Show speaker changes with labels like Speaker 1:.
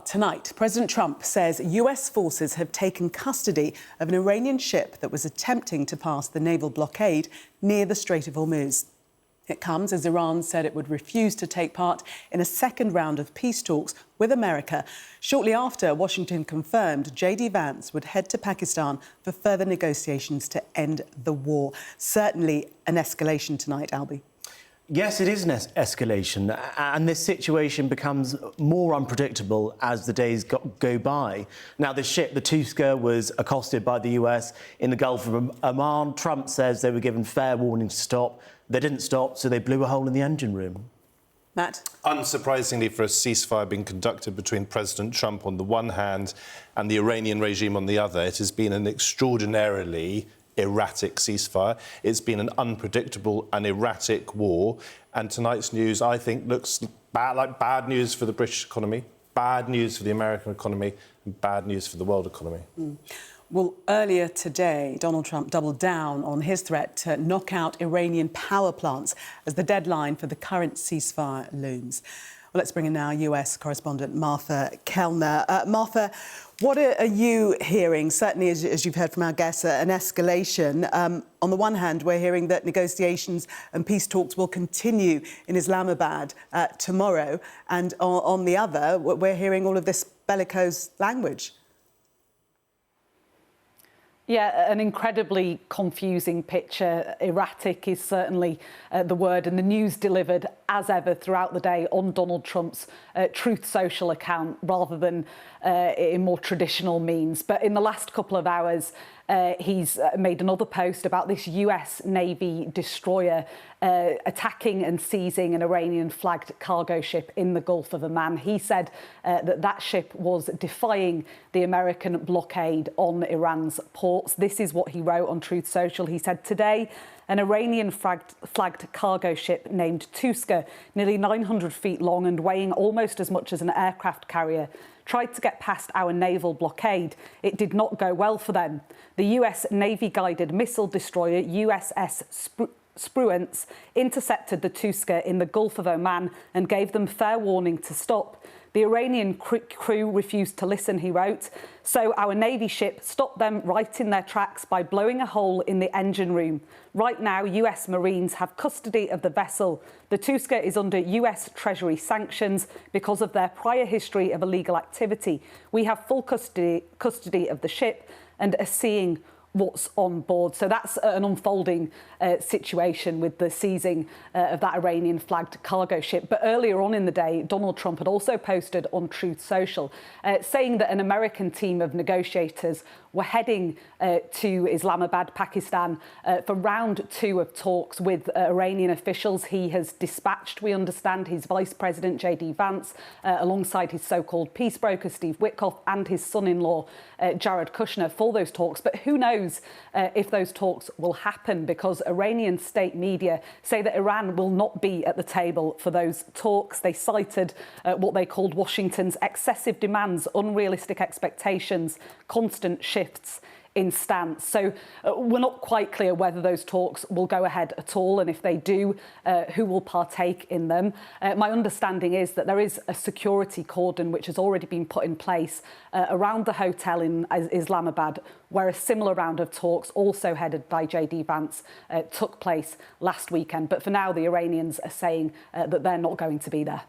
Speaker 1: tonight, President Trump says US forces have taken custody of an Iranian ship that was attempting to pass the naval blockade near the Strait of Hormuz. It comes as Iran said it would refuse to take part in a second round of peace talks with America. Shortly after, Washington confirmed J.D. Vance would head to Pakistan for further negotiations to end the war. Certainly an escalation tonight, Albie.
Speaker 2: Yes, it is an escalation, and this situation becomes more unpredictable as the days go by. Now, the ship, the Tuska, was accosted by the US in the Gulf of Oman. Trump says they were given fair warning to stop. They didn't stop, so they blew a hole in the engine room.
Speaker 1: Matt?
Speaker 3: Unsurprisingly, for a ceasefire being conducted between President Trump on the one hand and the Iranian regime on the other, it has been an extraordinarily erratic ceasefire. It's been an unpredictable and erratic war. And tonight's news, I think, looks like bad news for the British economy, bad news for the American economy, and bad news for the world economy.
Speaker 1: Well, earlier today, Donald Trump doubled down on his threat to knock out Iranian power plants as the deadline for the current ceasefire looms. Well, let's bring in now US correspondent Martha Kellner. Martha, what are you hearing? Certainly, as you've heard from our guests, an escalation. On the one hand, we're hearing that negotiations and peace talks will continue in Islamabad tomorrow. And on the other, we're hearing all of this bellicose language.
Speaker 4: Yeah, an incredibly confusing picture. Erratic is certainly the word, and the news delivered as ever throughout the day on Donald Trump's Truth Social account rather than in more traditional means. But in the last couple of hours, he's made another post about this US Navy destroyer attacking and seizing an Iranian-flagged cargo ship in the Gulf of Oman. He said that ship was defying the American blockade on Iran's ports. This is what he wrote on Truth Social. He said, "Today, an Iranian-flagged cargo ship named Tuska, nearly 900 feet long and weighing almost as much as an aircraft carrier, tried to get past our naval blockade. It did not go well for them. The US Navy-guided missile destroyer USS Spruance intercepted the Tuska in the Gulf of Oman and gave them fair warning to stop. The Iranian crew refused to listen," he wrote. "So our Navy ship stopped them right in their tracks by blowing a hole in the engine room. Right now, US Marines have custody of the vessel. The Tuska is under US Treasury sanctions because of their prior history of illegal activity. We have full custody of the ship and are seeing what's on board." So that's an unfolding situation with the seizing of that Iranian-flagged cargo ship. But earlier on in the day, Donald Trump had also posted on Truth Social saying that an American team of negotiators were heading to Islamabad, Pakistan, for round 2 of talks with Iranian officials. He has dispatched, we understand, his Vice President J.D. Vance alongside his so-called peace broker Steve Witkoff and his son-in-law Jared Kushner for those talks. But who knows if those talks will happen, because Iranian state media say that Iran will not be at the table for those talks. They cited what they called Washington's excessive demands, unrealistic expectations, constant shifts in stance. So we're not quite clear whether those talks will go ahead at all, and if they do, who will partake in them. My understanding is that there is a security cordon which has already been put in place around the hotel in Islamabad, where a similar round of talks, also headed by J.D. Vance, took place last weekend. But for now, the Iranians are saying that they're not going to be there.